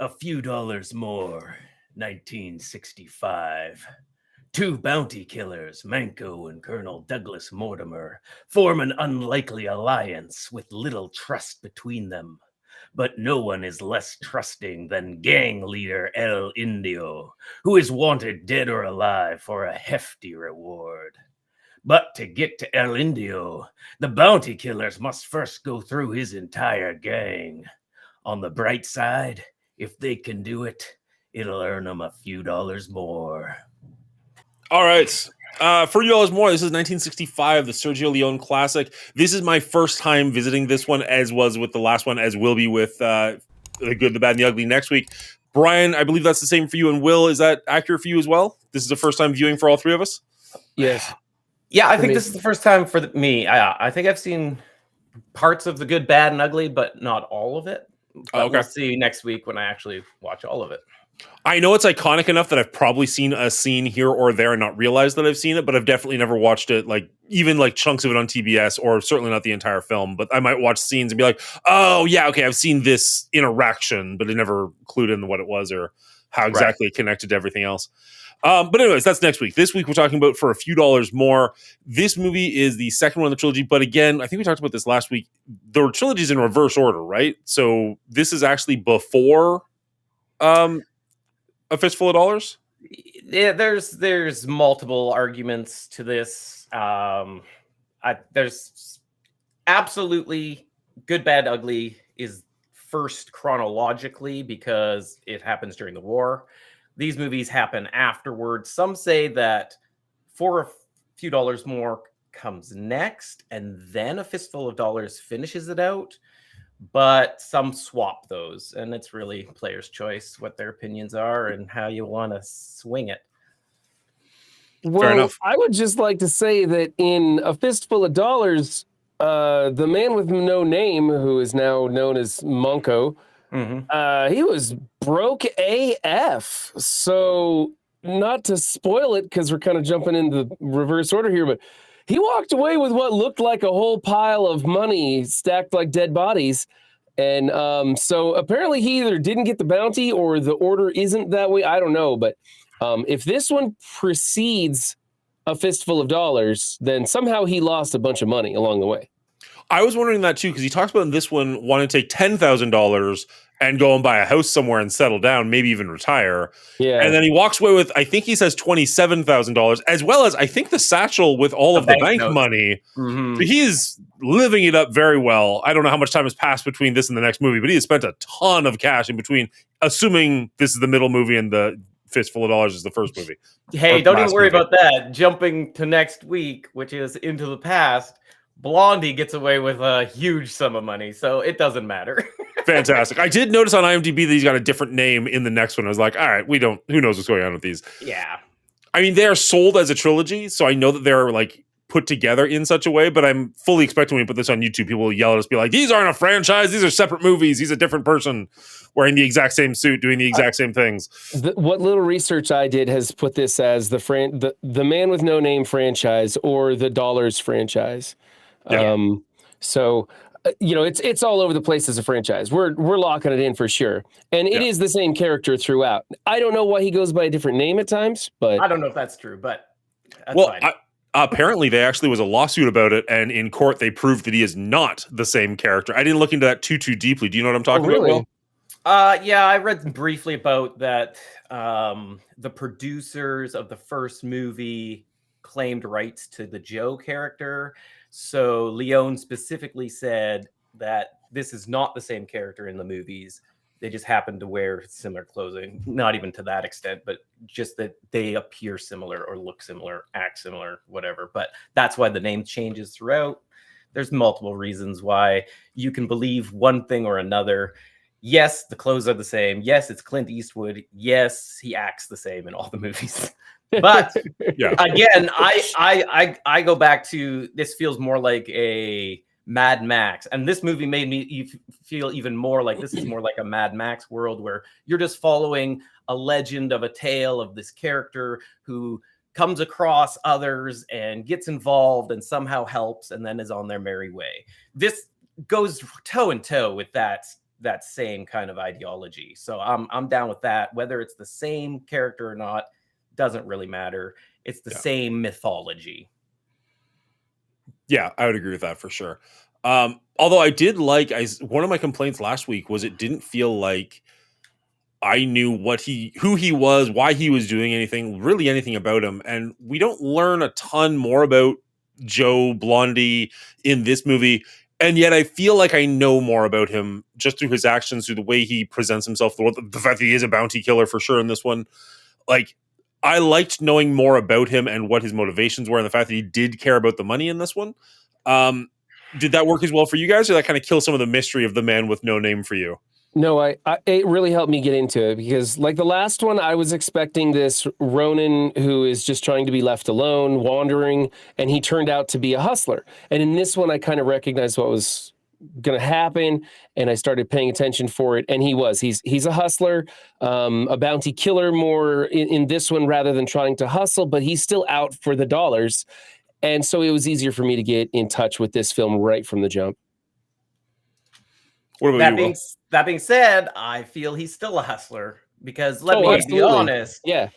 A few dollars more. 1965. Two bounty killers, Manco and Colonel Douglas Mortimer, form an unlikely alliance with little trust between them. But no one is less trusting than gang leader El Indio, who is wanted dead or alive for a hefty reward. But to get to El Indio, the bounty killers must first go through his entire gang. On the bright side, if they can do it, it'll earn them a few dollars more. All right. For $40 more, this is 1965, the Sergio Leone classic. This is my first time visiting this one, as was with the last one, as will be with The Good, the Bad, and the Ugly next week. Brian, I believe that's the same for you, and Will, is that accurate for you as well? This is the first time viewing for all three of us? Yes. Yeah, I think this is the first time for me. I think I've seen parts of The Good, Bad, and Ugly, but not all of it. But we'll see next week when I actually watch all of it. I know it's iconic enough that I've probably seen a scene here or there and not realized that I've seen it, but I've definitely never watched it, like even like chunks of it on TBS, or certainly not the entire film. But I might watch scenes and be like, oh yeah, okay, I've seen this interaction, but it never clued in what it was or how exactly it connected to everything else. But anyways, that's next week. This week we're talking about For a Few Dollars More. This movie is the second one in the trilogy, but again, I think we talked about this last week. The trilogy is in reverse order, right? So this is actually before A Fistful of Dollars? Yeah, there's multiple arguments to this. There's absolutely Good, Bad, Ugly is first chronologically because it happens during the war. These movies happen afterwards. Some say that For a Few Dollars More comes next, and then A Fistful of Dollars finishes it out. But some swap those, and it's really player's choice what their opinions are and how you want to swing it. Well, I would just like to say that in A Fistful of Dollars, the man with no name, who is now known as Manco, he was broke AF. So, not to spoil it, because we're kind of jumping into the reverse order here, but he walked away with what looked like a whole pile of money stacked like dead bodies. And so apparently he either didn't get the bounty or the order isn't that way. I don't know. But if this one precedes A Fistful of Dollars, then somehow he lost a bunch of money along the way. I was wondering that too, because he talks about in this one wanting to take $10,000 and go and buy a house somewhere and settle down, maybe even retire. Yeah. And then he walks away with, I think he says $27,000, as well as I think the satchel with all of the bank money. So he is living it up very well. I don't know how much time has passed between this and the next movie, but he has spent a ton of cash in between, assuming this is the middle movie and the Fistful of Dollars is the first movie. Hey, don't even worry about that. Jumping to next week, which is Into the Past, Blondie gets away with a huge sum of money, so it doesn't matter. Fantastic. I did notice on IMDb that he's got a different name in the next one. I was like, all right, who knows what's going on with these? Yeah. I mean, they are sold as a trilogy, so I know that they're like put together in such a way, but I'm fully expecting when we put this on YouTube, people will yell at us, be like, these aren't a franchise, these are separate movies. He's a different person wearing the exact same suit, doing the exact same things. What little research I did has put this as the Man with No Name franchise or the Dollars franchise. Yeah. So it's all over the place as a franchise. We're locking it in for sure, and it is the same character throughout. I don't know why he goes by a different name at times, but I don't know if that's true. But that's well, fine. Apparently there actually was a lawsuit about it, and in court they proved that he is not the same character. I didn't look into that too deeply. Do you know what I'm talking about, Will? Yeah, I read briefly about that. The producers of the first movie claimed rights to the Joe character. So Leone specifically said that this is not the same character in the movies. They just happen to wear similar clothing. Not even to that extent, but just that they appear similar or look similar, act similar, whatever. But that's why the name changes throughout. There's multiple reasons why you can believe one thing or another. Yes, the clothes are the same. Yes, it's Clint Eastwood. Yes, he acts the same in all the movies. But again, I go back to this feels more like a Mad Max, and this movie made me feel even more like this is more like a Mad Max world where you're just following a legend of a tale of this character who comes across others and gets involved and somehow helps and then is on their merry way. This goes toe in toe with that that same kind of ideology. So I'm down with that. Whether it's the same character or not doesn't really matter. It's the same mythology. Yeah, I would agree with that for sure. Although I did like, one of my complaints last week was it didn't feel like I knew who he was, why he was doing really anything about him. And we don't learn a ton more about Joe Blondie in this movie. And yet I feel like I know more about him just through his actions, through the way he presents himself, the fact that he is a bounty killer for sure in this one. Like, I liked knowing more about him and what his motivations were, and the fact that he did care about the money in this one. Did that work as well for you guys, or that kind of kill some of the mystery of the man with no name for you? No, it really helped me get into it, because like the last one, I was expecting this Ronin who is just trying to be left alone, wandering, and he turned out to be a hustler. And in this one, I kind of recognized what was going to happen, and I started paying attention for it. And he's a hustler, a bounty killer more in this one, rather than trying to hustle, but he's still out for the dollars. And so it was easier for me to get in touch with this film right from the jump. What about you, Will? That being said, I feel he's still a hustler, because let me be honest. Yeah.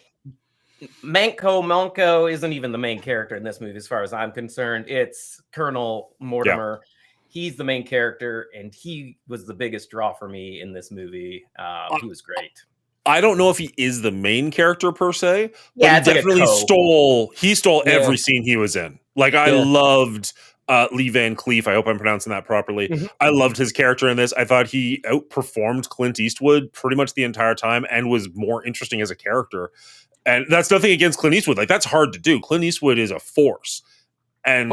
Manco isn't even the main character in this movie, as far as I'm concerned. It's Colonel Mortimer. Yeah. He's the main character, and he was the biggest draw for me in this movie. He was great. I don't know if he is the main character per se, but he definitely stole every scene he was in. Like, I loved Lee Van Cleef. I hope I'm pronouncing that properly. Mm-hmm. I loved his character in this. I thought he outperformed Clint Eastwood pretty much the entire time and was more interesting as a character. And that's nothing against Clint Eastwood. Like, that's hard to do. Clint Eastwood is a force. And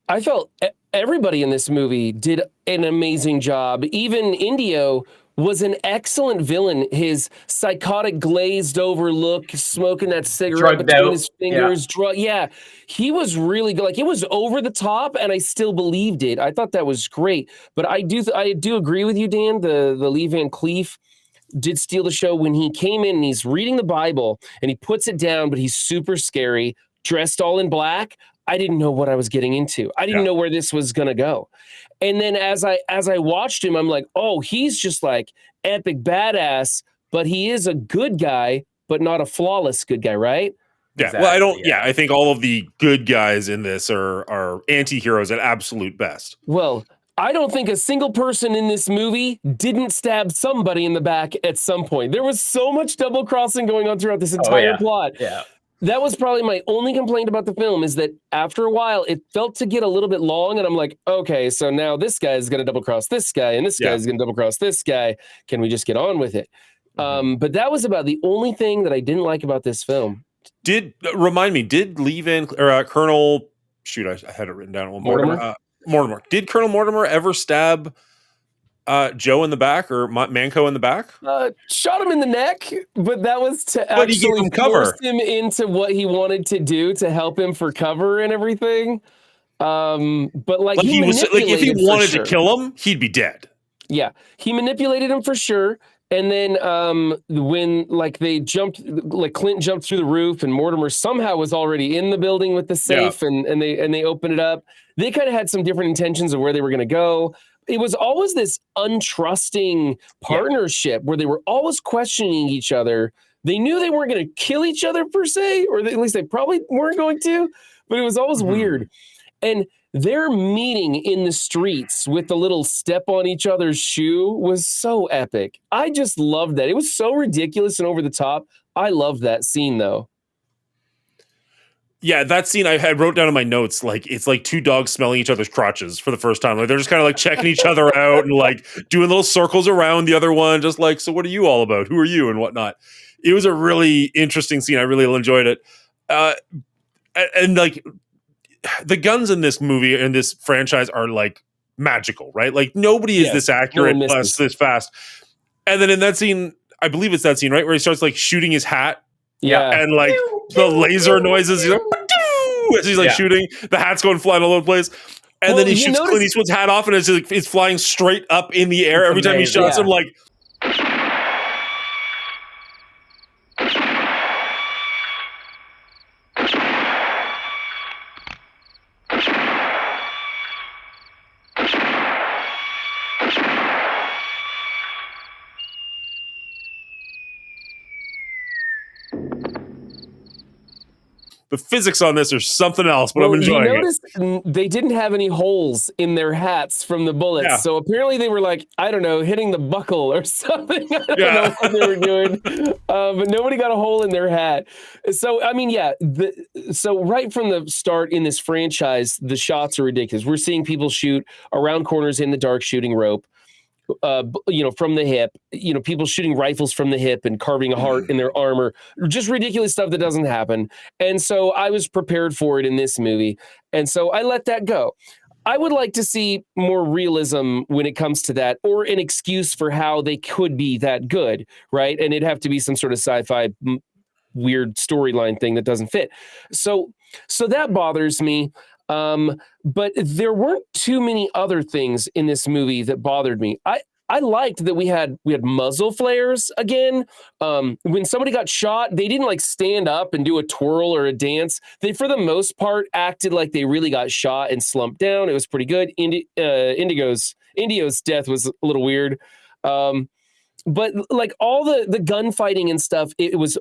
I felt everybody in this movie did an amazing job. Even Indio was an excellent villain. His psychotic, glazed over look, smoking that cigarette between his fingers. He was really good. Like, it was over the top, and I still believed it. I thought that was great. But I do agree with you, Dan. The Lee Van Cleef did steal the show when he came in and he's reading the Bible and he puts it down, but he's super scary, dressed all in black. I didn't know what I was getting into. I didn't know where this was going to go. And then as I watched him, I'm like, oh, he's just like epic badass, but he is a good guy, but not a flawless good guy, right? Yeah. Exactly. Well, I think all of the good guys in this are anti-heroes at absolute best. Well, I don't think a single person in this movie didn't stab somebody in the back at some point. There was so much double crossing going on throughout this entire plot. Yeah. That was probably my only complaint about the film, is that after a while, it felt to get a little bit long. And I'm like, okay, so now this guy is going to double cross this guy, and this guy is going to double cross this guy. Can we just get on with it? Mm-hmm. But that was about the only thing that I didn't like about this film. Did Lee Van or Colonel? Shoot, I had it written down. Mortimer. Did Colonel Mortimer ever stab Joe in the back, or Manco in the back? Shot him in the neck, but that was to actually force him into what he wanted to do to help him for cover and everything. But like he was like, if he wanted to kill him, he'd be dead. Yeah, he manipulated him for sure. And then when they jumped, like Clint jumped through the roof, and Mortimer somehow was already in the building with the safe, and they opened it up. They kind of had some different intentions of where they were going to go. It was always this untrusting partnership where they were always questioning each other. They knew they weren't going to kill each other per se, or at least they probably weren't going to, but it was always weird. And their meeting in the streets with the little step on each other's shoe was so epic. I just loved that. It was so ridiculous and over the top. I loved that scene, though. Yeah, that scene I wrote down in my notes, like, it's like two dogs smelling each other's crotches for the first time. Like, they're just kind of like checking each other out and like doing little circles around the other one, just like, so what are you all about? Who are you and whatnot? It was a really interesting scene. I really enjoyed it. And like, the guns in this movie and this franchise are like magical, right? Like, nobody is this accurate plus this fast. And then in that scene, I believe it's that scene, right, where he starts like shooting his hat. Yeah. And like the laser noises, he's like, as he's like shooting, the hat's going flying all over the place. And then he shoots Clint Eastwood's hat off, and it's flying straight up in the air every time he shots him. Like, The physics on this are something else, but well, I'm enjoying you notice they didn't have any holes in their hats from the bullets. Yeah. So apparently they were like, I don't know, hitting the buckle or something. I don't know what they were doing. But nobody got a hole in their hat. So, I mean, yeah. So right from the start in this franchise, the shots are ridiculous. We're seeing people shoot around corners in the dark shooting rope. From the hip, people shooting rifles from the hip and carving a heart in their armor, just ridiculous stuff that doesn't happen. And so I was prepared for it in this movie. And so I let that go. I would like to see more realism when it comes to that, or an excuse for how they could be that good, right? And it'd have to be some sort of sci-fi weird storyline thing that doesn't fit. So that bothers me. But there weren't too many other things in this movie that bothered me. I liked that we had muzzle flares again. When somebody got shot, they didn't like stand up and do a twirl or a dance. They, for the most part, acted like they really got shot and slumped down. It was pretty good. Indio's death was a little weird. But like all the gunfighting and stuff, it was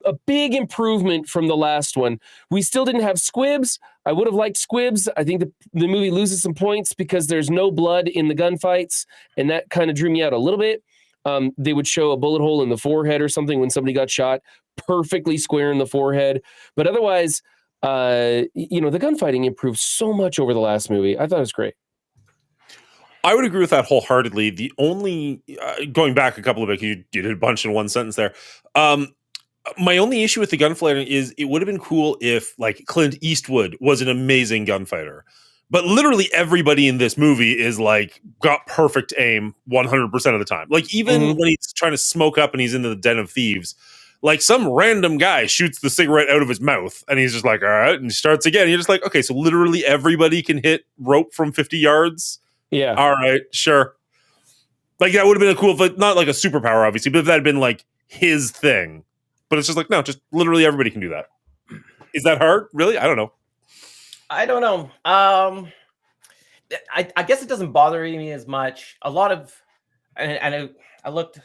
a big improvement from the last one. We still didn't have squibs. I would have liked squibs. I think the movie loses some points because there's no blood in the gunfights, and that kind of drew me out a little bit. They would show a bullet hole in the forehead or something when somebody got shot, perfectly square in the forehead. But otherwise, the gunfighting improved so much over the last movie. I thought it was great. I would agree with that wholeheartedly. The only going back a couple of bit, you did a bunch in one sentence there. My only issue with the gunfighting is it would have been cool if like Clint Eastwood was an amazing gunfighter, but literally everybody in this movie is like got perfect aim 100% of the time. Like even when he's trying to smoke up and he's in the den of thieves, like some random guy shoots the cigarette out of his mouth and he's just like, all right, and he starts again. And you're just like, okay, so literally everybody can hit rope from 50 yards. Yeah. All right, sure. Like that would have been a cool, but not like a superpower, obviously, but if that had been like his thing. But it's just like, no, just literally everybody can do that. Is that hard? Really? I don't know. I don't know. I guess it doesn't bother me as much. A lot of, and I looked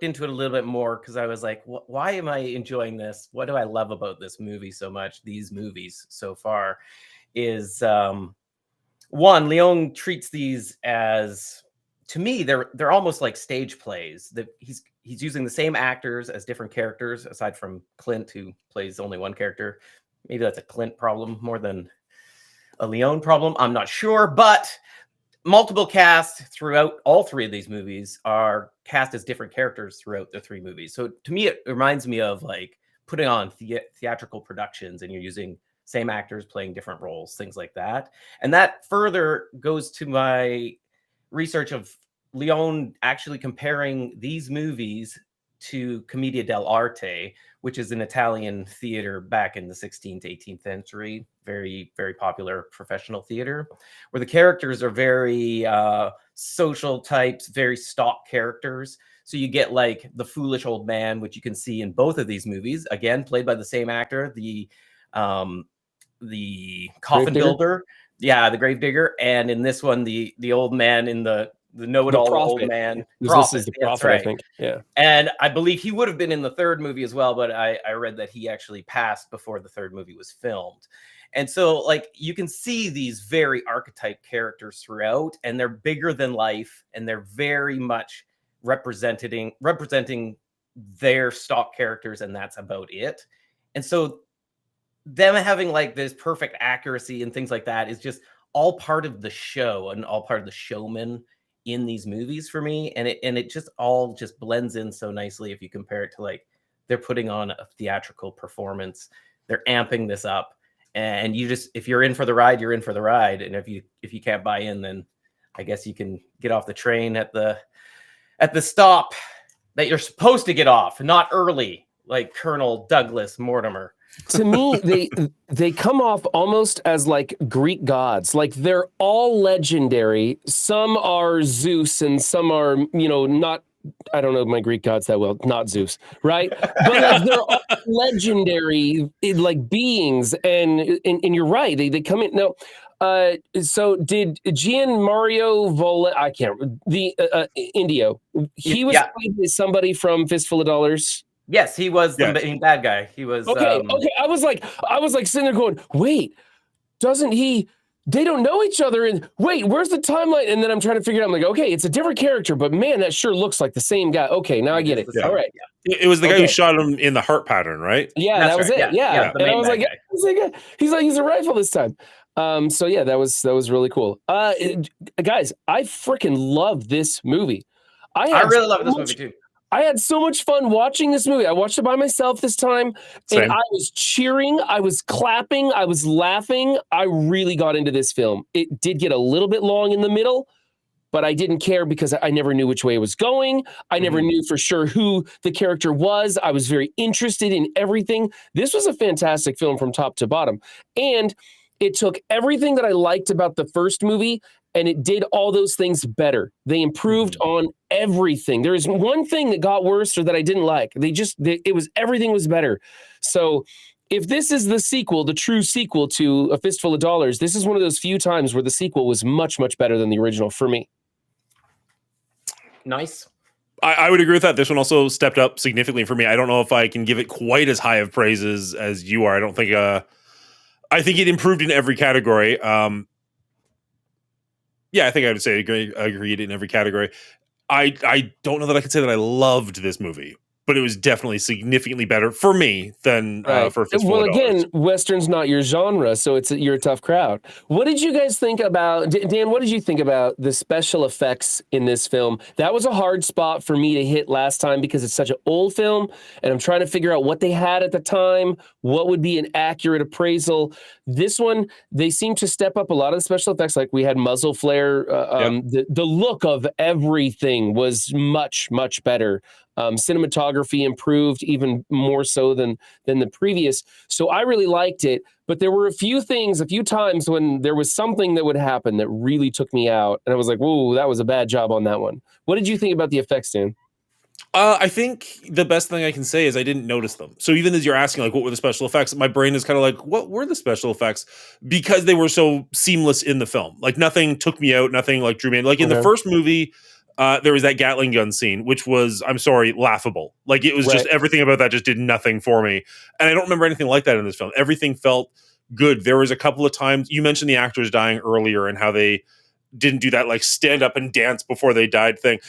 into it a little bit more because I was like, why am I enjoying this? What do I love about this movie so much? These movies so far is one, Leone treats these as, to me, they're almost like stage plays. That he's using the same actors as different characters, aside from Clint, who plays only one character. Maybe that's a Clint problem more than a Leone problem. I'm not sure, but multiple casts throughout all three of these movies are cast as different characters throughout the three movies. So to me, it reminds me of like putting on theatrical productions, and you're using same actors playing different roles, things like that. And that further goes to my research of Leone actually comparing these movies to Commedia dell'arte, which is an Italian theater back in the 16th to 18th century, very, very popular professional theater, where the characters are very social types, very stock characters. So you get like the foolish old man, which you can see in both of these movies, again, played by the same actor, the coffin builder. Yeah, the gravedigger, and in this one, the old man in the know-it-all old man. This is the prophet, right. I think. Yeah, and I believe he would have been in the third movie as well, but I read that he actually passed before the third movie was filmed. And so, like, you can see these very archetype characters throughout, and they're bigger than life, and they're very much representing their stock characters, and that's about it. And so them having like this perfect accuracy and things like that is just all part of the show and all part of the showman in these movies for me. And it just all just blends in so nicely if you compare it to like they're putting on a theatrical performance, they're amping this up, and you just, if you're in for the ride, you're in for the ride. And if you can't buy in, then I guess you can get off the train at the stop that you're supposed to get off, not early, like Colonel Douglas Mortimer. To me, they come off almost as like Greek gods. Like they're all legendary. Some are Zeus and some are, not, I don't know my Greek gods that well, not Zeus, right? But like they're all legendary like beings, and you're right. They come in. No, so did Gian Mario Indio. He was played by somebody from Fistful of Dollars. Yes, he was the main bad guy. He was okay. I was like sitting there going, wait, doesn't he? They don't know each other. And wait, where's the timeline? And then I'm trying to figure it out. I'm like, okay, it's a different character, but man, that sure looks like the same guy. Okay, now I get it. All right. It was the guy who shot him in the heart pattern, right? Yeah, that was it. Yeah. And I was like, he's a rifle this time. So yeah, that was really cool. Guys, I freaking love this movie. I really love this movie too. I had so much fun watching this movie. I watched it by myself this time, and I was cheering, I was clapping, I was laughing. I really got into this film. It did get a little bit long in the middle, but I didn't care because I never knew which way it was going. I never knew for sure who the character was. I was very interested in everything. This was a fantastic film from top to bottom. And it took everything that I liked about the first movie and it did all those things better. They improved on everything. There is one thing that got worse or that I didn't like. Everything was better. So if this is the sequel, the true sequel to A Fistful of Dollars, this is one of those few times where the sequel was much, much better than the original for me. Nice. I would agree with that. This one also stepped up significantly for me. I don't know if I can give it quite as high of praises as you are. I don't think, I think it improved in every category. Yeah, I think I would say agreed in every category. I don't know that I could say that I loved this movie, but it was definitely significantly better for me than for Fistful Well, of Dollars. again, Western's not your genre, so you're a tough crowd. What did you guys think about, Dan, what did you think about the special effects in this film? That was a hard spot for me to hit last time because it's such an old film, and I'm trying to figure out what they had at the time, what would be an accurate appraisal. This one, they seem to step up a lot of the special effects, like we had muzzle flare. The look of everything was much, much better. Cinematography improved even more so than the previous. So I really liked it, but there were a few times when there was something that would happen that really took me out. And I was like, whoa, that was a bad job on that one. What did you think about the effects, Dan? I think the best thing I can say is I didn't notice them. So even as you're asking, like, what were the special effects? My brain is kind of like, what were the special effects? Because they were so seamless in the film. Like nothing took me out. Nothing like drew me in. Like in the first movie, there was that Gatling gun scene, which was, I'm sorry, laughable. Like it was just everything about that just did nothing for me. And I don't remember anything like that in this film. Everything felt good. There was a couple of times you mentioned the actors dying earlier and how they didn't do that like stand up and dance before they died thing.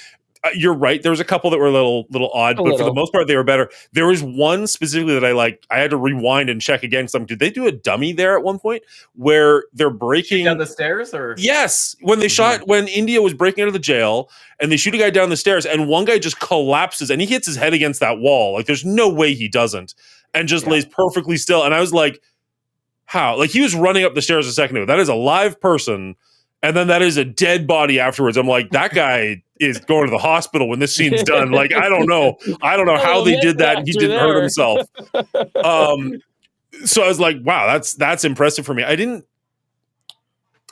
You're right. There was a couple that were a little odd, but for the most part, they were better. There was one specifically that I had to rewind and check again. Did they do a dummy there at one point where they're breaking down the stairs? Or yes, when they when India was breaking out of the jail and they shoot a guy down the stairs and one guy just collapses and he hits his head against that wall. Like there's no way he doesn't, and just lays perfectly still. And I was like, how? Like he was running up the stairs a second ago. That is a live person. And then that is a dead body afterwards. I'm like, that guy is going to the hospital when this scene's done. Like, I don't know how they did that. And he didn't hurt himself. So I was like, wow, that's impressive for me. I didn't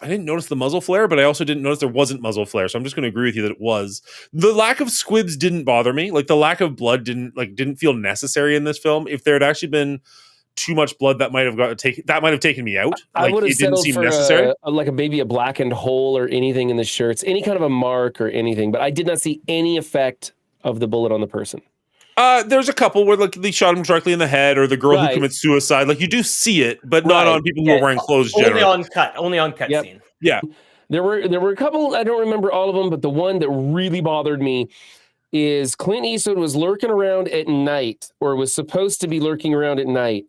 notice the muzzle flare, but I also didn't notice there wasn't muzzle flare. So I'm just going to agree with you that it was. The lack of squibs didn't bother me. Like the lack of blood didn't feel necessary in this film. If there had actually been too much blood, that might have taken me out. I would have it didn't seem for necessary. Maybe a blackened hole or anything in the shirts, any kind of a mark or anything. But I did not see any effect of the bullet on the person. There's a couple where like they shot him directly in the head, or the girl who commits suicide. Like you do see it, but not on people who are wearing clothes. Only on cut scene. Yeah, there were a couple. I don't remember all of them, but the one that really bothered me is Clint Eastwood was lurking around at night, or was supposed to be lurking around at night.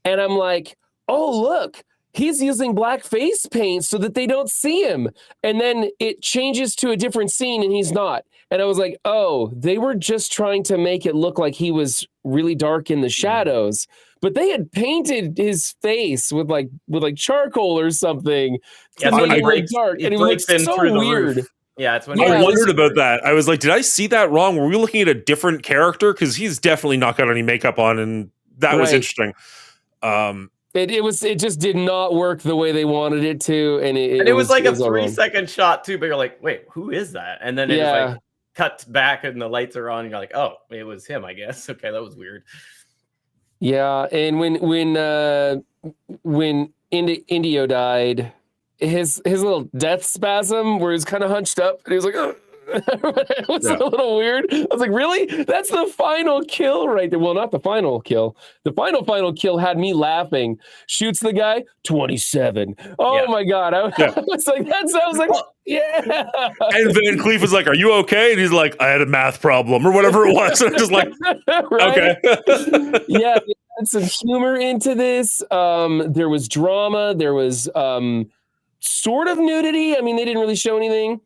And I'm like, oh, look, he's using black face paint so that they don't see him. And then it changes to a different scene and he's not. And I was like, oh, they were just trying to make it look like he was really dark in the shadows. But they had painted his face with like charcoal or something. Yeah, when he breaks, dark, and it looks so weird. Roof. Yeah, it's when I wondered about that. I was like, did I see that wrong? Were we looking at a different character? Because he's definitely not got any makeup on, and that was interesting. It just did not work the way they wanted it to, and it was like a 3-second shot too. But you're like, wait, who is that? And then it was like cuts back, and the lights are on. And you're like, oh, it was him, I guess. Okay, that was weird. Yeah, and when Indio died, his little death spasm where he's kind of hunched up, and he was like, oh, It was a little weird. I was like, really? That's the final kill right there. Well, not the final kill. The final kill had me laughing. Shoots the guy, 27. Oh my God. I was like, I was like, yeah. And Van Cleef was like, are you okay? And he's like, I had a math problem or whatever it was. And I'm just like, okay. Yeah, they had some humor into this. There was drama. There was sort of nudity. I mean, they didn't really show anything.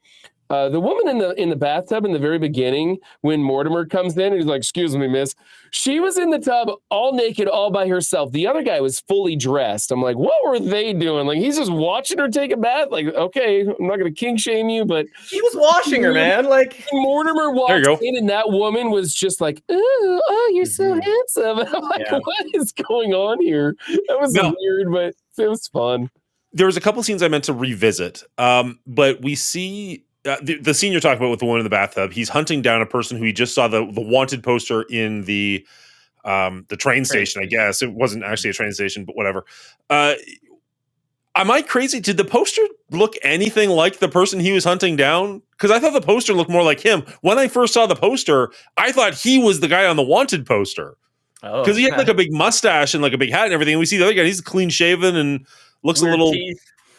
The woman in the bathtub in the very beginning, when Mortimer comes in, he's like, "Excuse me, miss." She was in the tub, all naked, all by herself. The other guy was fully dressed. I'm like, what were they doing? Like, he's just watching her take a bath. Like, okay, I'm not gonna kink shame you, but he was washing her, man. Like Mortimer walked in, and that woman was just like, "Oh, you're so handsome." I'm like, what is going on here? That was weird, but it was fun. There was a couple scenes I meant to revisit, but we see. The scene you're talking about with the one in the bathtub, he's hunting down a person who he just saw the wanted poster in the train station, I guess. It wasn't actually a train station, but whatever. Am I crazy? Did the poster look anything like the person he was hunting down? Because I thought the poster looked more like him. When I first saw the poster, I thought he was the guy on the wanted poster. Because he had like a big mustache and like a big hat and everything. And we see the other guy, he's clean shaven and looks weird a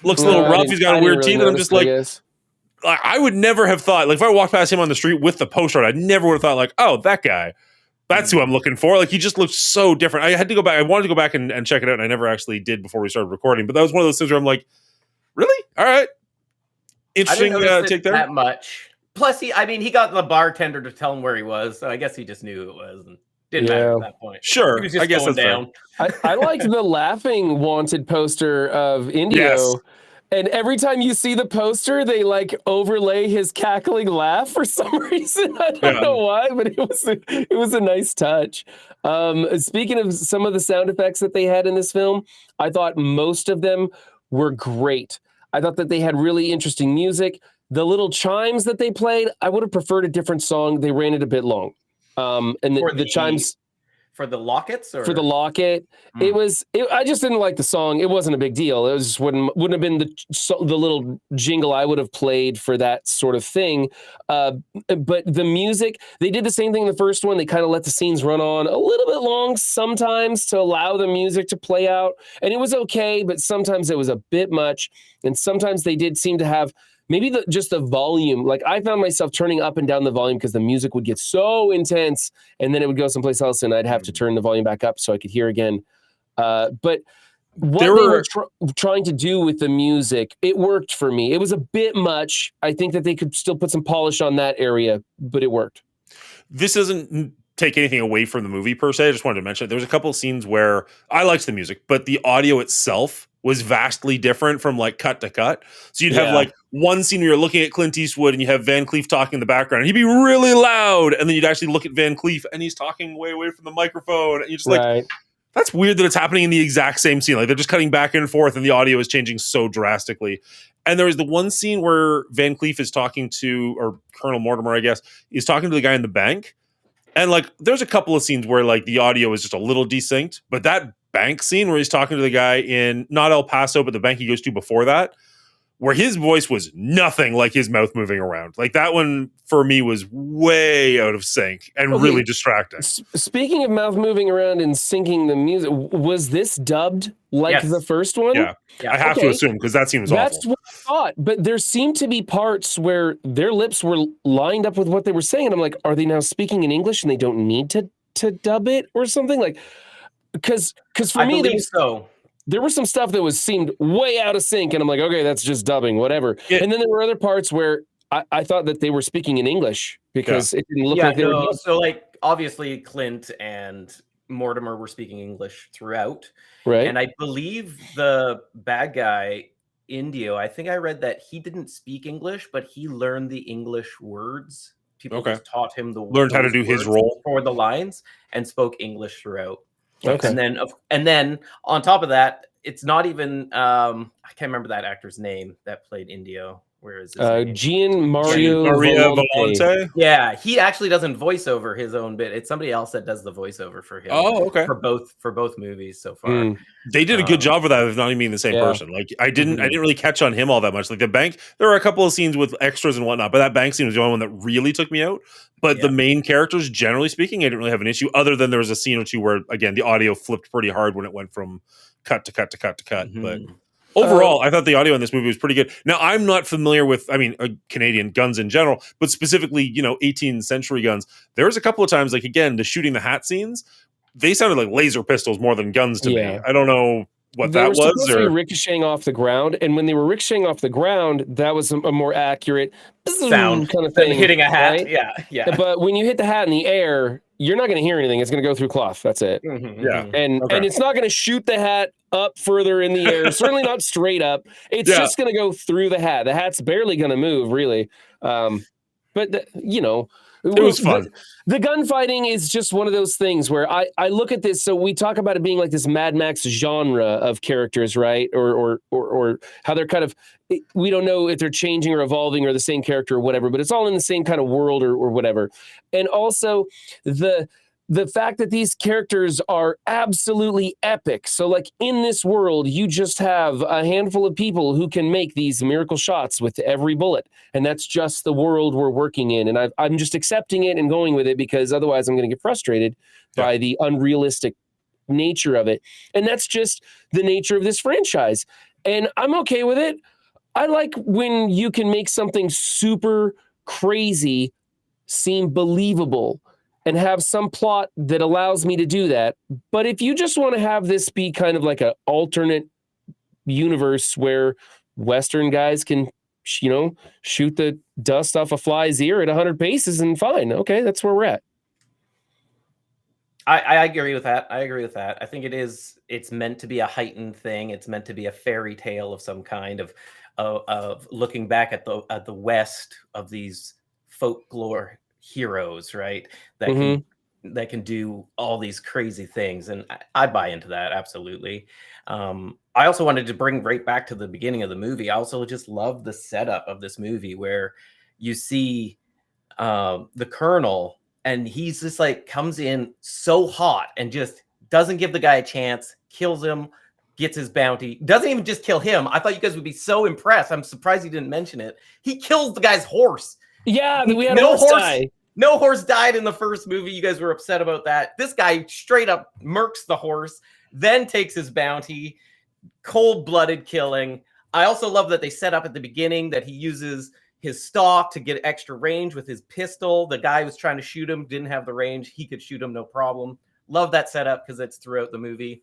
little rough. He's got weird teeth. And I'm just like, I would never have thought, like, if I walked past him on the street with the poster, I never would have thought, like, oh, that guy. That's who I'm looking for. Like, he just looked so different. I had to go back. I wanted to go back and check it out, and I never actually did before we started recording. But that was one of those things where I'm like, really? All right. Interesting take there. That much. Plus, he got the bartender to tell him where he was, so I guess he just knew who it was. And didn't matter at that point. Sure. He was just I guess going that's down. I liked the laughing wanted poster of Indio. Yes. And every time you see the poster, they like overlay his cackling laugh for some reason. I don't know why, but it was a nice touch. Speaking of some of the sound effects that they had in this film, I thought most of them were great. I thought that they had really interesting music. The little chimes that they played, I would have preferred a different song. They ran it a bit long. And the chimes... For the lockets? Or? For the locket. I just didn't like the song. It wasn't a big deal. It was just wouldn't have been the little jingle I would have played for that sort of thing. But the music, they did the same thing in the first one. They kind of let the scenes run on a little bit long sometimes to allow the music to play out. And it was okay, but sometimes it was a bit much. And sometimes they did seem to have maybe just the volume. Like I found myself turning up and down the volume because the music would get so intense and then it would go someplace else and I'd have to turn the volume back up so I could hear again. But what they were trying to do with the music, it worked for me. It was a bit much. I think that they could still put some polish on that area, but it worked. This doesn't take anything away from the movie per se. I just wanted to mention it. There was a couple of scenes where I liked the music, but the audio itself was vastly different from like cut to cut. So you'd have like one scene where you're looking at Clint Eastwood and you have Van Cleef talking in the background and he'd be really loud. And then you'd actually look at Van Cleef and he's talking way away from the microphone. And you're just like, that's weird that it's happening in the exact same scene. Like they're just cutting back and forth and the audio is changing so drastically. And there was the one scene where Van Cleef is talking to, or Colonel Mortimer, I guess, is talking to the guy in the bank. And like, there's a couple of scenes where like the audio is just a little desynced, but that bank scene where he's talking to the guy in not El Paso, but the bank he goes to before that, where his voice was nothing like his mouth moving around. Like that one for me was way out of sync and really distracting. Speaking of mouth moving around and syncing the music, was this dubbed like the first one? Yeah. I have to assume because that scene was awful. That's what I thought. But there seemed to be parts where their lips were lined up with what they were saying. And I'm like, are they now speaking in English and they don't need to dub it or something? Like, because for me, there was some stuff that seemed way out of sync, and I'm like, okay, that's just dubbing, whatever. Yeah. And then there were other parts where I thought that they were speaking in English because it didn't look like they were. So, like, obviously, Clint and Mortimer were speaking English throughout, right? And I believe the bad guy, Indio, I think I read that he didn't speak English, but he learned the English words. People just taught him learned how to do his role for the lines and spoke English throughout. Okay. And then on top of that, it's not even I can't remember that actor's name that played Indio. Where is his name? Gian Maria Volante. Yeah, he actually doesn't voice over his own bit. It's somebody else that does the voiceover for him. Oh, okay. For both movies so far. They did a good job of that. It's not even being the same person. Like I didn't really catch on him all that much. Like the bank, there were a couple of scenes with extras and whatnot, but that bank scene was the only one that really took me out. But the main characters, generally speaking, I didn't really have an issue. Other than there was a scene or two where, again, the audio flipped pretty hard when it went from cut to cut to cut to cut. But overall, I thought the audio in this movie was pretty good. Now, I'm not familiar with, Canadian guns in general, but specifically, 18th century guns. There was a couple of times, like, again, the shooting the hat scenes, they sounded like laser pistols more than guns to me. I don't know what that was. They were supposed to be ricocheting off the ground, and when they were ricocheting off the ground, that was a more accurate sound kind of thing. Than hitting a hat, right? yeah. But when you hit the hat in the air, you're not going to hear anything. It's going to go through cloth. That's it. And it's not going to shoot the hat up further in the air. Certainly not straight up. It's just going to go through the hat. The hat's barely going to move, really. But it was fun. The gunfighting is just one of those things where I look at this. So we talk about it being like this Mad Max genre of characters, right? Or how they're kind of, we don't know if they're changing or evolving or the same character or whatever, but it's all in the same kind of world or whatever. And also the fact that these characters are absolutely epic. So like in this world, you just have a handful of people who can make these miracle shots with every bullet. And that's just the world we're working in. And I'm just accepting it and going with it because otherwise I'm going to get frustrated by the unrealistic nature of it. And that's just the nature of this franchise. And I'm okay with it. I like when you can make something super crazy seem believable and have some plot that allows me to do that. But if you just want to have this be kind of like an alternate universe where Western guys can, shoot the dust off a fly's ear at 100 paces and fine. Okay, that's where we're at. I agree with that. I think it's meant to be a heightened thing. It's meant to be a fairy tale of some kind of looking back at the West of these folklore heroes, right? That can do all these crazy things, and I buy into that absolutely. I also wanted to bring right back to the beginning of the movie. I also just love the setup of this movie where you see the Colonel, and he's just like comes in so hot and just doesn't give the guy a chance, kills him, gets his bounty, doesn't even just kill him. I thought you guys would be so impressed. I'm surprised you didn't mention it. He kills the guy's horse. Yeah, we had no horse die. No horse died in the first movie. You guys were upset about that. This guy straight up murks the horse, then takes his bounty. Cold-blooded killing. I also love that they set up at the beginning that he uses his stock to get extra range with his pistol. The guy who was trying to shoot him didn't have the range. He could shoot him no problem. Love that setup because it's throughout the movie.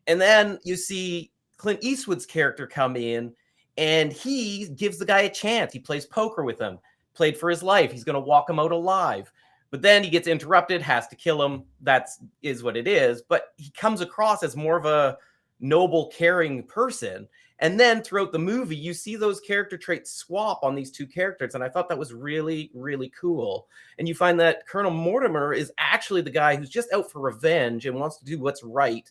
And then you see Clint Eastwood's character come in, and he gives the guy a chance. He plays poker with him. Played for his life. He's going to walk him out alive. But then he gets interrupted, has to kill him. That is what it is. But he comes across as more of a noble, caring person. And then throughout the movie, you see those character traits swap on these two characters. And I thought that was really, really cool. And you find that Colonel Mortimer is actually the guy who's just out for revenge and wants to do what's right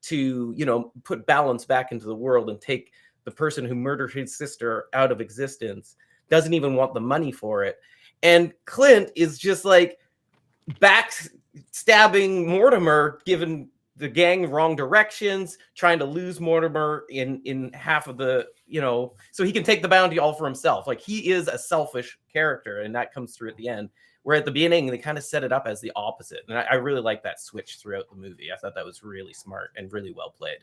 to, put balance back into the world and take the person who murdered his sister out of existence. Doesn't even want the money for it. And Clint is just like backstabbing Mortimer, giving the gang wrong directions, trying to lose Mortimer in half of the, so he can take the bounty all for himself. Like he is a selfish character, and that comes through at the end. Where at the beginning, they kind of set it up as the opposite. And I really like that switch throughout the movie. I thought that was really smart and really well played.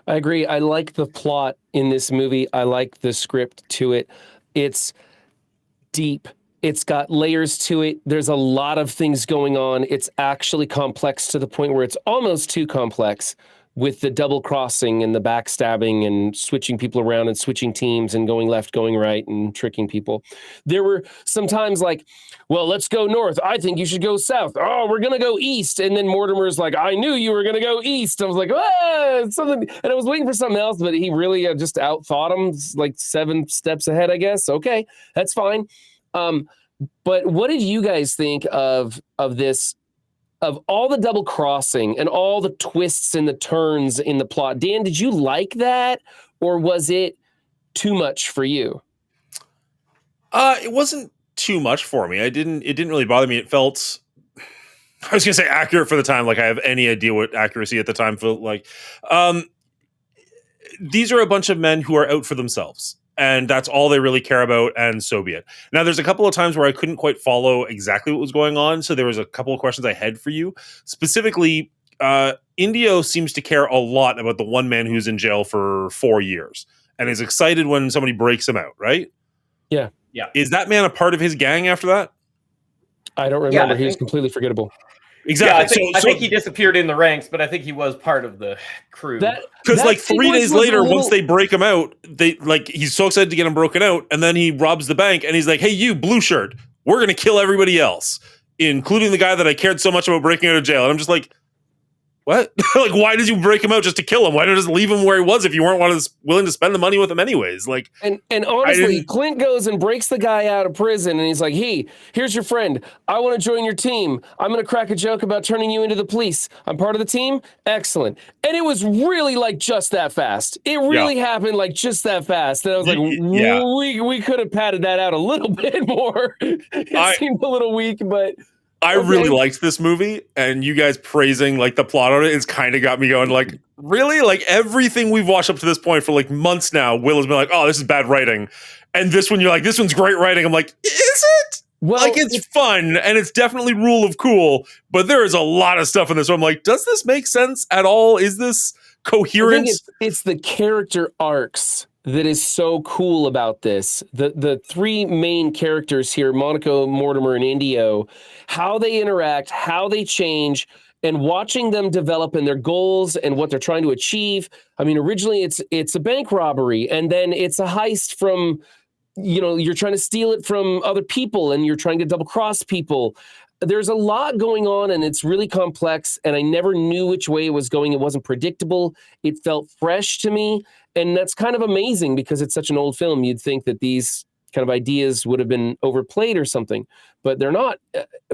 I agree. I like the plot in this movie. I like the script to it. It's deep. It's got layers to it. There's a lot of things going on. It's actually complex to the point where it's almost too complex with the double crossing and the backstabbing and switching people around and switching teams and going left, going right and tricking people. There were some times like, well, let's go north. I think you should go south. Oh, we're going to go east. And then Mortimer's like, I knew you were going to go east. I was like, something. And I was waiting for something else, but he really just outthought him like 7 steps ahead, I guess. Okay, that's fine. But what did you guys think of this, of all the double crossing and all the twists and the turns in the plot? Dan, did you like that, or was it too much for you? It wasn't too much for me. It didn't really bother me. It felt, I was gonna say accurate for the time. Like I have any idea what accuracy at the time felt like. These are a bunch of men who are out for themselves, and that's all they really care about, and so be it. Now, there's a couple of times where I couldn't quite follow exactly what was going on, so there was a couple of questions I had for you. Specifically, Indio seems to care a lot about the one man who's in jail for 4 years, and is excited when somebody breaks him out, right? Yeah. Is that man a part of his gang after that? I don't remember. He was completely forgettable. Exactly. Yeah, I think he disappeared in the ranks, but I think he was part of the crew. Because like 3 days later, once they break him out, he's so excited to get him broken out, and then he robs the bank, and he's like, "Hey, you blue shirt, we're gonna kill everybody else, including the guy that I cared so much about breaking out of jail." And I'm just like, what? Like, why did you break him out just to kill him? Why not just leave him where he was if you weren't willing to spend the money with him anyways? Like, and honestly, Clint goes and breaks the guy out of prison, and he's like, "Hey, here's your friend. I want to join your team. I'm going to crack a joke about turning you into the police. I'm part of the team. Excellent." And it was really like just that fast. It really happened like just that fast. And I was like, we could have padded that out a little bit more. It seemed a little weak, but. I really liked this movie, and you guys praising like the plot on it has kind of got me going like, really? Like everything we've watched up to this point for like months now, Will has been like, "Oh, this is bad writing." And this one, you're like, "This one's great writing." I'm like, is it? Well, like it's fun, and it's definitely rule of cool, but there is a lot of stuff in this. So I'm like, does this make sense at all? Is this coherent? I think it's the character arcs that is so cool about this. The three main characters here, Monaco, Mortimer, and Indio, how they interact, how they change, and watching them develop in their goals and what they're trying to achieve. I mean, originally it's a bank robbery, and then it's a heist from, you're trying to steal it from other people, and you're trying to double cross people. There's a lot going on, and it's really complex, and I never knew which way it was going. It wasn't predictable. It felt fresh to me, and that's kind of amazing because it's such an old film. You'd think that these kind of ideas would have been overplayed or something, but they're not.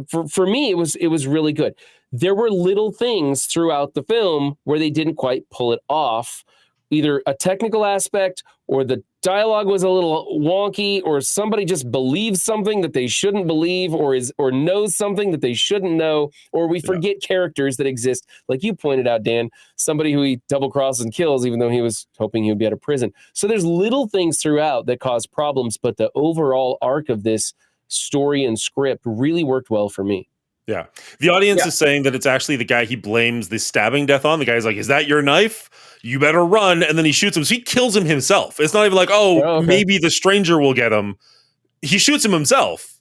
For me, it was really good. There were little things throughout the film where they didn't quite pull it off, either a technical aspect or the dialogue was a little wonky, or somebody just believes something that they shouldn't believe, or knows something that they shouldn't know, or we forget characters that exist. Like you pointed out, Dan, somebody who he double crosses and kills, even though he was hoping he would be out of prison. So there's little things throughout that cause problems, but the overall arc of this story and script really worked well for me. Yeah. The audience is saying that it's actually the guy he blames the stabbing death on. The guy's like, "Is that your knife? You better run." And then he shoots him. So he kills him himself. It's not even like, maybe the stranger will get him. He shoots him himself,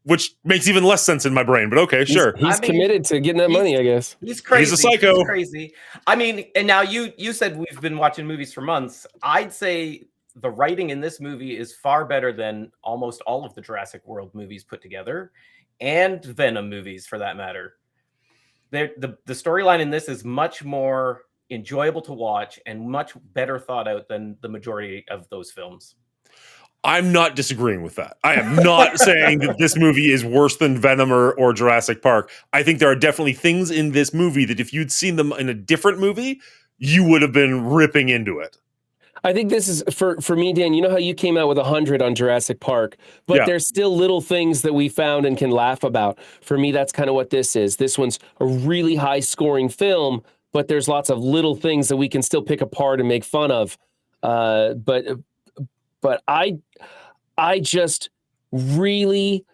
which makes even less sense in my brain. But okay, sure. He's committed to getting that money, I guess. He's crazy. He's a psycho. He's crazy. I mean, and now you said we've been watching movies for months. I'd say the writing in this movie is far better than almost all of the Jurassic World movies put together, and Venom movies for that matter. The storyline in this is much more enjoyable to watch and much better thought out than the majority of those films. I'm not disagreeing with that. I am not saying that this movie is worse than Venom or Jurassic Park. I think there are definitely things in this movie that if you'd seen them in a different movie, you would have been ripping into it. I think this is for me, Dan. You know how you came out with 100 on Jurassic Park, but there's still little things that we found and can laugh about. For me, that's kind of what this is. This one's a really high scoring film, but there's lots of little things that we can still pick apart and make fun of. But I just really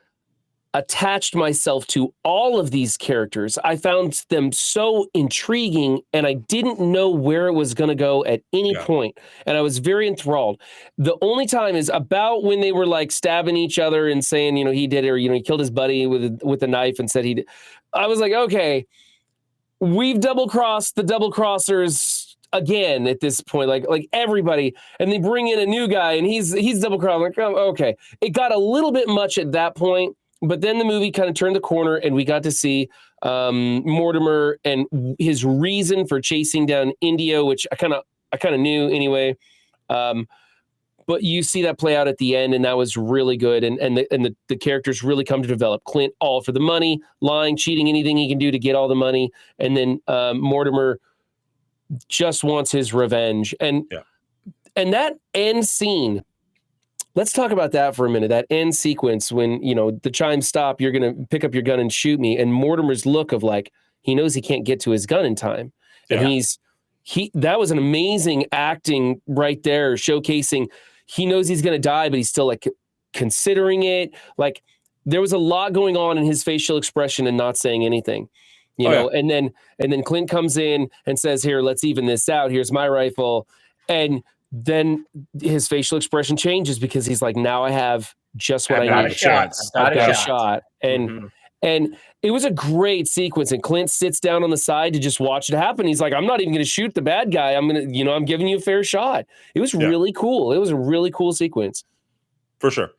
attached myself to all of these characters. I found them so intriguing, and I didn't know where it was going to go at any point. And I was very enthralled. The only time is about when they were like stabbing each other and saying, he did it, or, he killed his buddy with a knife and said he did. I was like, okay, we've double-crossed the double-crossers again at this point, like everybody, and they bring in a new guy and he's double-crossed. Like, oh, okay. It got a little bit much at that point. But then the movie kind of turned the corner, and we got to see Mortimer and his reason for chasing down Indio, which I kind of knew anyway. But you see that play out at the end, and that was really good. And the characters really come to develop. Clint, all for the money, lying, cheating, anything he can do to get all the money, and then Mortimer just wants his revenge. And that end scene let's talk about that for a minute. That end sequence when, the chimes stop, you're going to pick up your gun and shoot me. And Mortimer's look of like, he knows he can't get to his gun in time. And that was an amazing acting right there, showcasing he knows he's going to die, but he's still like considering it. Like there was a lot going on in his facial expression and not saying anything, and then Clint comes in and says, here, let's even this out. Here's my rifle. And then his facial expression changes because he's like, now I have just what I need. I've got a shot. And it was a great sequence. And Clint sits down on the side to just watch it happen. He's like, I'm not even going to shoot the bad guy. I'm giving you a fair shot. It was really cool. It was a really cool sequence. For sure.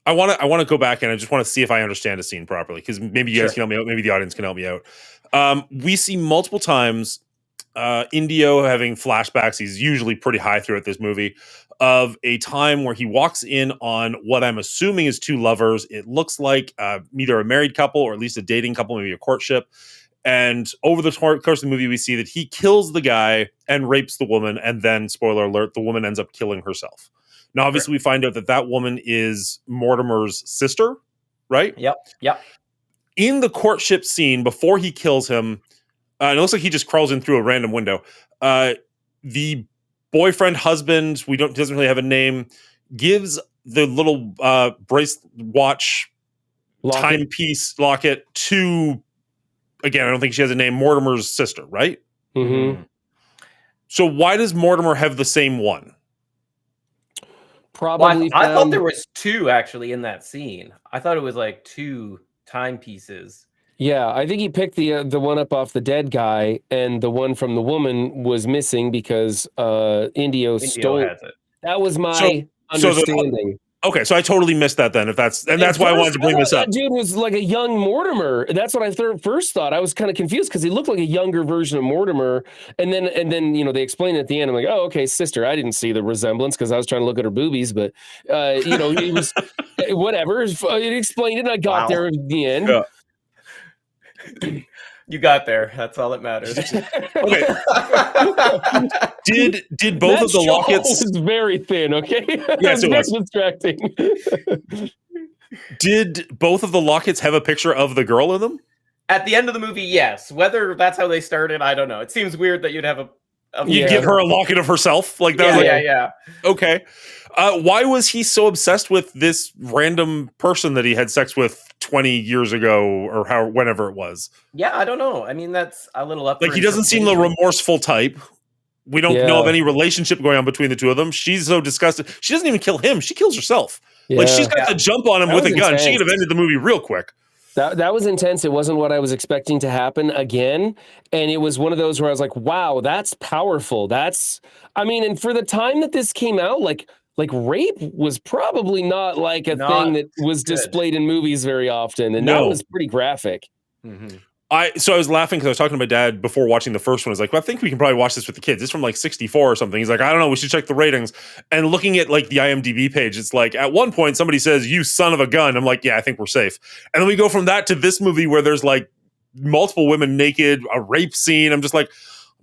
I want to go back and I just want to see if I understand a scene properly, because maybe you guys can help me out. Maybe the audience can help me out. We see multiple times Indio having flashbacks. He's usually pretty high throughout this movie, of a time where he walks in on what I'm assuming is two lovers. It looks like either a married couple or at least a dating couple, maybe a courtship. And over the course of the movie, we see that he kills the guy and rapes the woman. And then, spoiler alert, the woman ends up killing herself. Now, obviously, we find out that woman is Mortimer's sister, right? Yep. In the courtship scene, before he kills him, it looks like he just crawls in through a random window. The boyfriend, husband, doesn't really have a name, gives the little watch timepiece locket to, again, I don't think she has a name, Mortimer's sister, right? Mm-hmm. So why does Mortimer have the same one? Probably. I thought there was two actually in that scene. I thought it was like two timepieces. Yeah, I think he picked the one up off the dead guy, and the one from the woman was missing because Indio stole it. That was my understanding. Okay, so I totally missed that then. That's why I wanted to bring this up. That dude was like a young Mortimer. That's what I first thought. I was kind of confused because he looked like a younger version of Mortimer. And then they explained it at the end. I'm like, oh, okay, sister. I didn't see the resemblance because I was trying to look at her boobies, but he was whatever. It explained it, and I got there at the end. Yeah. You got there. That's all that matters. Okay. Did both of the lockets was very thin, okay? Yes, it was distracting. Did both of the lockets have a picture of the girl in them? At the end of the movie, yes. Whether that's how they started, I don't know. It seems weird that you'd have you give her a locket of herself like that. Yeah. Okay. Why was he so obsessed with this random person that he had sex with 20 years ago or whenever it was? Yeah, I don't know. I mean, that's a little up. Like, he doesn't seem the remorseful type. We don't know of any relationship going on between the two of them. She's so disgusted. She doesn't even kill him. She kills herself. Yeah. Like, she's got to jump on him with a gun. Intense. She could have ended the movie real quick. That was intense. It wasn't what I was expecting to happen again. And it was one of those where I was like, wow, that's powerful. And for the time that this came out, like rape was probably not like a thing that was displayed in movies very often. And that was pretty graphic. Mm-hmm. So I was laughing because I was talking to my dad before watching the first one. I was like, well, I think we can probably watch this with the kids. It's from like 64 or something. He's like, I don't know. We should check the ratings. And looking at like the IMDb page, it's like at one point somebody says, "You son of a gun." I'm like, yeah, I think we're safe. And then we go from that to this movie where there's like multiple women naked, a rape scene. I'm just like,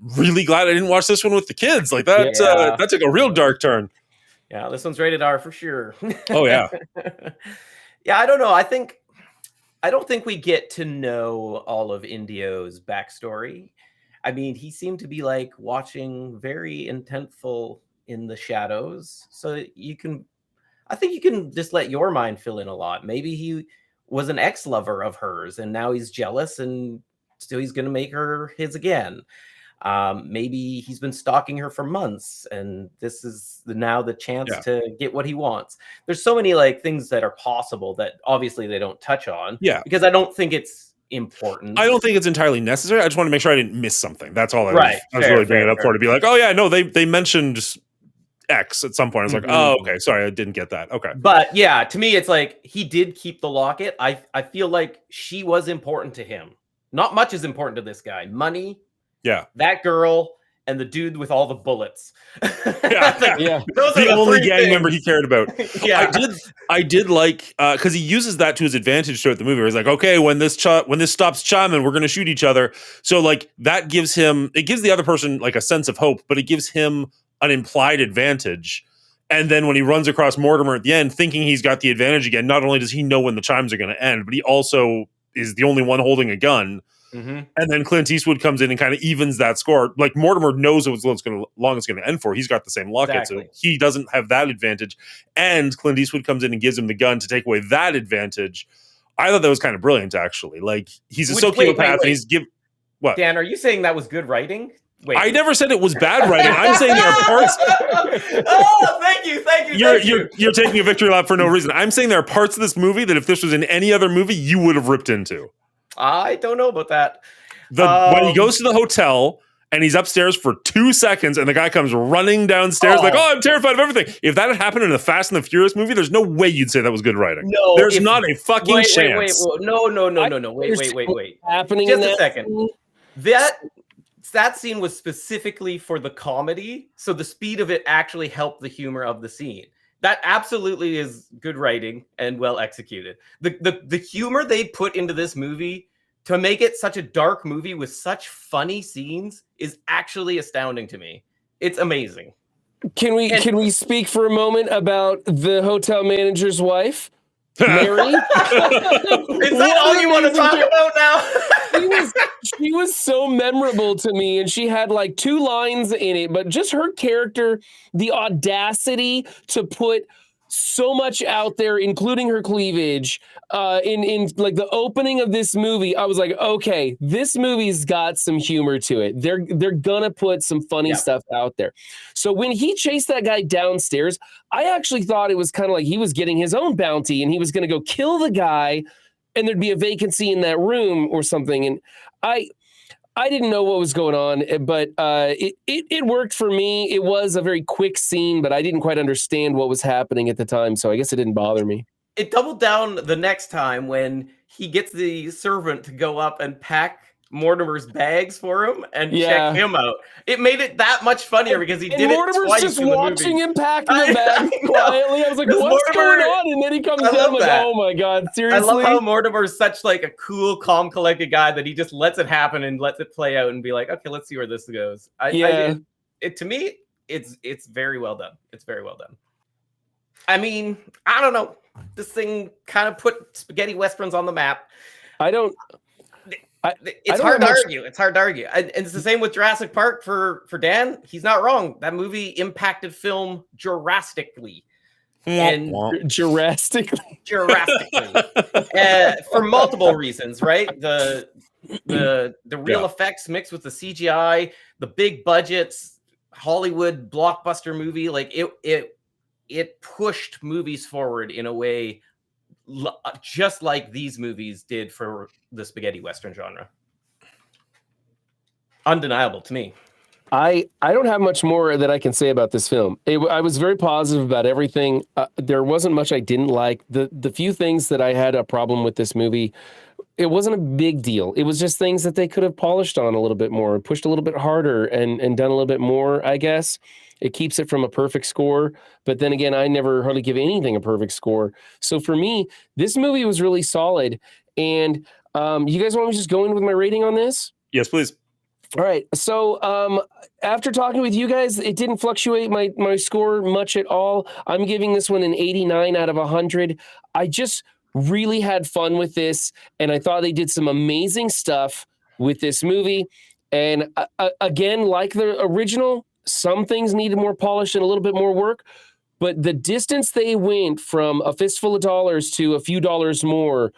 really glad I didn't watch this one with the kids. Like that took a real dark turn. Yeah, this one's rated R for sure. Oh yeah. Yeah, I don't know. I don't think we get to know all of Indio's backstory. I mean, he seemed to be like watching very intentful in the shadows. So I think you can just let your mind fill in a lot. Maybe he was an ex-lover of hers and now he's jealous and still he's going to make her his again. Maybe he's been stalking her for months and this is now the chance to get what he wants. There's so many like things that are possible that obviously they don't touch on. Yeah. Because I don't think it's important. I don't think it's entirely necessary. I just want to make sure I didn't miss something. That's all I was really bringing it up for, to be like, oh yeah, no, they mentioned X at some point. I was like, oh, okay, sorry, I didn't get that. Okay. But yeah, to me, it's like he did keep the locket. I feel like she was important to him. Not much is important to this guy. Money, that girl, and the dude with all the bullets. Those are the only gang things. member he cared about. I did like because he uses that to his advantage throughout the movie. He's like, okay, when this stops chiming, we're going to shoot each other. So like that gives the other person like a sense of hope, but it gives him an implied advantage. And then when he runs across Mortimer at the end, thinking he's got the advantage again, not only does he know when the chimes are going to end, but he also is the only one holding a gun. Mm-hmm. And then Clint Eastwood comes in and kind of evens that score. Like Mortimer knows how long it's going to end for. He's got the same locket, exactly. So he doesn't have that advantage. And Clint Eastwood comes in and gives him the gun to take away that advantage. I thought that was kind of brilliant, actually. Like he's a sociopath, and he's what? Dan, are you saying that was good writing? Wait. I never said it was bad writing. I'm saying there are parts. Oh, thank you. You're taking a victory lap for no reason. I'm saying there are parts of this movie that if this was in any other movie, you would have ripped into. I don't know about that. When he goes to the hotel and he's upstairs for 2 seconds and the guy comes running downstairs like, oh, I'm terrified of everything. If that had happened in the Fast and the Furious movie, there's no way you'd say that was good writing. No, there's not a fucking chance. No. Wait. Happening just a second. That scene was specifically for the comedy, so the speed of it actually helped the humor of the scene. That absolutely is good writing and well executed. The humor they put into this movie to make it such a dark movie with such funny scenes is actually astounding to me. It's amazing. Can we speak for a moment about the hotel manager's wife, Mary? Is that all you want to talk about now? She was so memorable to me, and she had like 2 lines in it, but just her character, the audacity to put so much out there, including her cleavage, in like the opening of this movie. I was like, okay, this movie's got some humor to it. They're gonna put some funny stuff out there. So when he chased that guy downstairs, I actually thought it was kind of like he was getting his own bounty and he was gonna go kill the guy and there'd be a vacancy in that room or something. And I didn't know what was going on, but it worked for me. It was a very quick scene, but I didn't quite understand what was happening at the time, so I guess it didn't bother me. It doubled down the next time when he gets the servant to go up and pack Mortimer's bags for him and check him out. It made it that much funnier because he did Mortimer's it twice. Just watching him pack the bag quietly. I was like, "What's going on?" And then he comes down like, "Oh my god, seriously!" I love how Mortimer's such like a cool, calm, collected guy that he just lets it happen and lets it play out and be like, "Okay, let's see where this goes." To me, it's very well done. It's very well done. I mean, I don't know. This thing kind of put spaghetti westerns on the map. It's hard to argue. It's hard to argue. And it's the same with Jurassic Park for Dan. He's not wrong. That movie impacted film drastically. And Jurassically, for multiple reasons, right? The real effects mixed with the CGI, the big budgets, Hollywood blockbuster movie, like it pushed movies forward in a way just like these movies did for the spaghetti western genre. Undeniable to me. I don't have much more that I can say about this film. I was very positive about everything. There wasn't much I didn't like. The few things that I had a problem with this movie, it wasn't a big deal. It was just things that they could have polished on a little bit more, pushed a little bit harder, and done a little bit more, I guess. It keeps it from a perfect score. But then again, I never hardly give anything a perfect score. So for me, this movie was really solid. And you guys want me to just go in with my rating on this? Yes, please. All right. So after talking with you guys, it didn't fluctuate my score much at all. I'm giving this one an 89 out of 100. I just really had fun with this. And I thought they did some amazing stuff with this movie. And again, like the original, some things needed more polish and a little bit more work, but the distance they went from A Fistful of Dollars to A Few Dollars More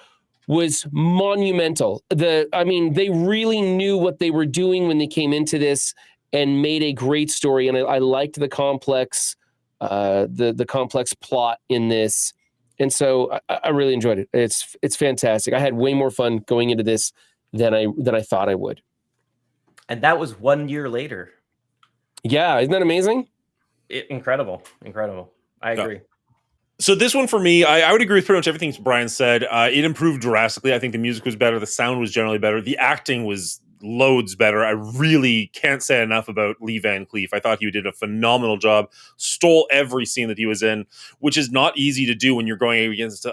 was monumental. They really knew what they were doing when they came into this and made a great story. And I liked the complex, the complex plot in this. And so I really enjoyed it. It's fantastic. I had way more fun going into this than I thought I would. And that was 1 year later. Yeah, isn't that amazing? Incredible. I agree. So this one for me, I would agree with pretty much everything Brian said. It improved drastically. I think the music was better. The sound was generally better. The acting was loads better. I really can't say enough about Lee Van Cleef. I thought he did a phenomenal job. Stole every scene that he was in, which is not easy to do when you're going against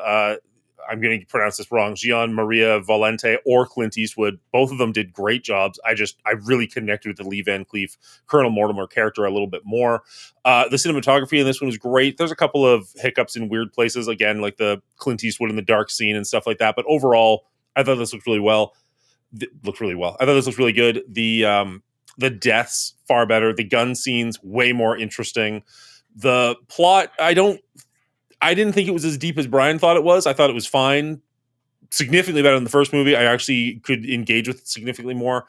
I'm going to pronounce this wrong, Gian Maria Valente or Clint Eastwood. Both of them did great jobs. I really connected with the Lee Van Cleef, Colonel Mortimer character a little bit more. The cinematography in this one was great. There's a couple of hiccups in weird places, again, like the Clint Eastwood in the dark scene and stuff like that. But overall, I thought this looked really well. I thought this looked really good. The deaths, far better. The gun scenes, way more interesting. The plot, I didn't think it was as deep as Brian thought it was. I thought it was fine. Significantly better than the first movie. I actually could engage with it significantly more.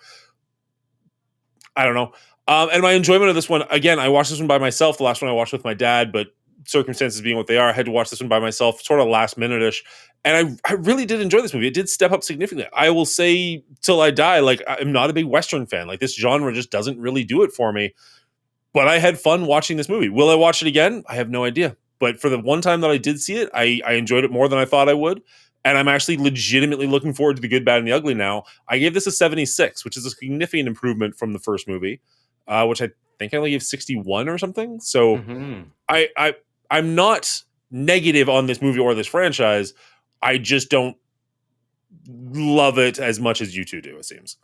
I don't know. And my enjoyment of this one, again, I watched this one by myself. The last one I watched with my dad, but circumstances being what they are, I had to watch this one by myself, sort of last minute-ish. And I really did enjoy this movie. It did step up significantly. I will say till I die, like, I'm not a big Western fan. Like, this genre just doesn't really do it for me. But I had fun watching this movie. Will I watch it again? I have no idea. But for the one time that I did see it, I enjoyed it more than I thought I would. And I'm actually legitimately looking forward to The Good, Bad, and the Ugly now. I gave this a 76, which is a significant improvement from the first movie, which I think I only gave 61 or something. So I'm not negative on this movie or this franchise. I just don't love it as much as you two do, it seems.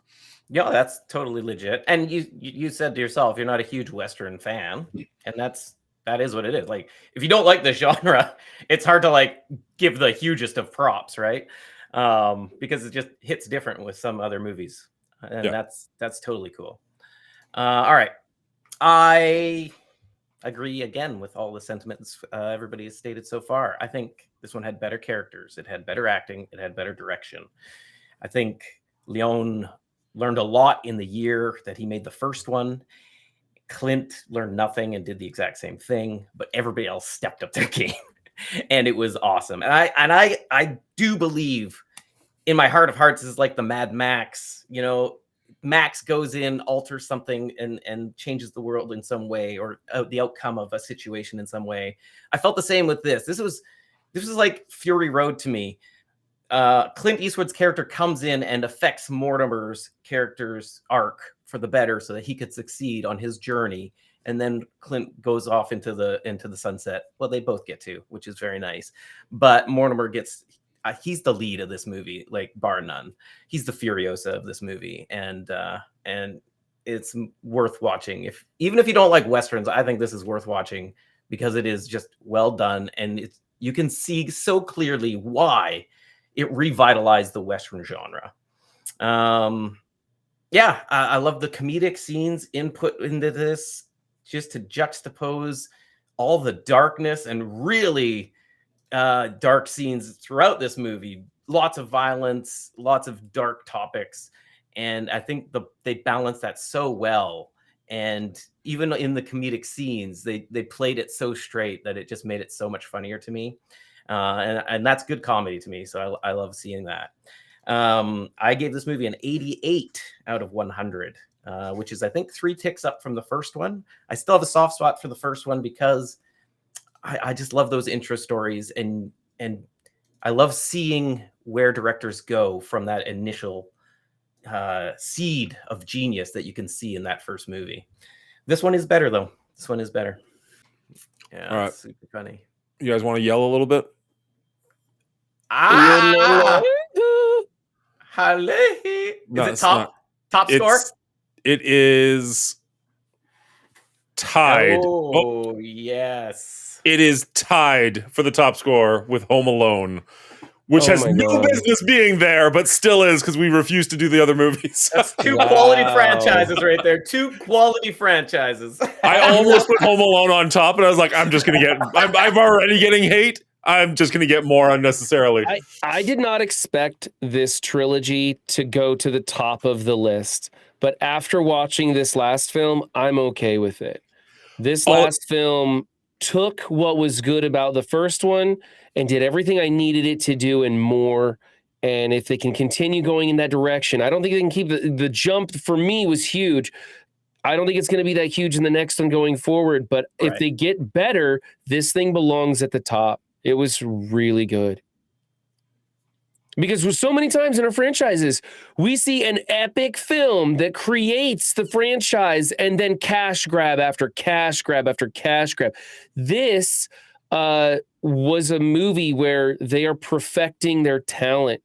Yeah, that's totally legit. And you said to yourself, you're not a huge Western fan, and that is what it is. Like, if you don't like the genre, it's hard to like give the hugest of props, right? Because it just hits different with some other movies, and that's totally cool. All right, I agree again with all the sentiments everybody has stated so far. I think this one had better characters, it had better acting, it had better direction. I think Leone learned a lot in the year that he made the first one. Clint learned nothing and did the exact same thing, but everybody else stepped up their game, and it was awesome. And I do believe, in my heart of hearts, this is like the Mad Max. You know, Max goes in, alters something, and changes the world in some way, or the outcome of a situation in some way. I felt the same with this. This was like Fury Road to me. Clint Eastwood's character comes in and affects Mortimer's character's arc for the better, so that he could succeed on his journey. And then Clint goes off into the sunset. Well, they both get to, which is very nice. But Mortimer gets. He's the lead of this movie, like, bar none. He's the Furiosa of this movie, and it's worth watching. Even if you don't like Westerns, I think this is worth watching because it is just well done, and you can see so clearly why it revitalized the Western genre. I love the comedic scenes input into this, just to juxtapose all the darkness and really dark scenes throughout this movie. Lots of violence, lots of dark topics, and I think they balanced that so well. And even in the comedic scenes, they played it so straight that it just made it so much funnier to me. And that's good comedy to me, so I love seeing that. I gave this movie an 88 out of 100, which is, I think, 3 ticks up from the first one. I still have a soft spot for the first one because I just love those intro stories, and I love seeing where directors go from that initial seed of genius that you can see in that first movie. This one is better, though. This one is better. Yeah, all right. Super funny. You guys want to yell a little bit? Is it top score? It is tied. Oh, yes. It is tied for the top score with Home Alone, which has no business being there, but still is because we refuse to do the other movies. That's 2 quality franchises right there. 2 quality franchises. I almost put Home Alone on top, and I was like, I'm already getting hate. I'm just going to get more unnecessarily. I did not expect this trilogy to go to the top of the list, but after watching this last film, I'm okay with it. This last film took what was good about the first one and did everything I needed it to do and more. And if they can continue going in that direction, I don't think they can keep the jump for me was huge. I don't think it's going to be that huge in the next one going forward, but if they get better, this thing belongs at the top. It was really good. Because so many times in our franchises, we see an epic film that creates the franchise and then cash grab after cash grab after cash grab. This was a movie where they are perfecting their talent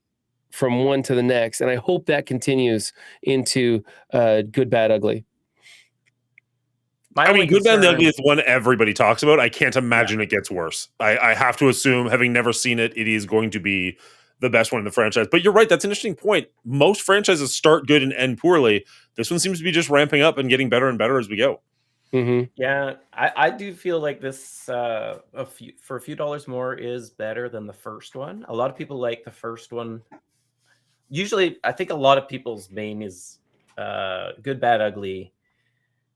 from one to the next, and I hope that continues into Good, Bad, Ugly. I mean, Good, Bad, and the Ugly is one everybody talks about. I can't imagine it gets worse. I have to assume, having never seen it, it is going to be the best one in the franchise. But you're right, that's an interesting point. Most franchises start good and end poorly. This one seems to be just ramping up and getting better and better as we go. Mm-hmm. Yeah, I do feel like this for a few dollars more is better than the first one. A lot of people like the first one. Usually, I think a lot of people's main is Good, Bad, Ugly,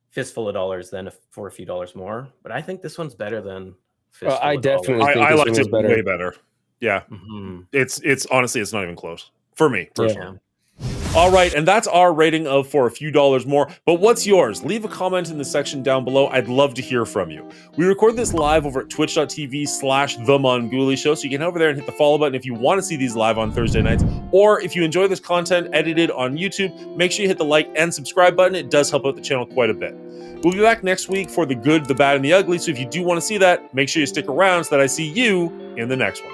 Fistful of Dollars, then for a few dollars more. But I think this one's better than Fistful I of definitely Dollars. think I this liked one was it better. way better. Yeah. Mhm. It's honestly, it's not even close for me personally. Yeah. All right, and that's our rating of For a Few Dollars More. But what's yours? Leave a comment in the section down below. I'd love to hear from you. We record this live over at twitch.tv/The Mongoolie Show, so you can head over there and hit the follow button if you want to see these live on Thursday nights. Or if you enjoy this content edited on YouTube, make sure you hit the like and subscribe button. It does help out the channel quite a bit. We'll be back next week for The Good, the Bad, and the Ugly, so if you do want to see that, make sure you stick around so that I see you in the next one.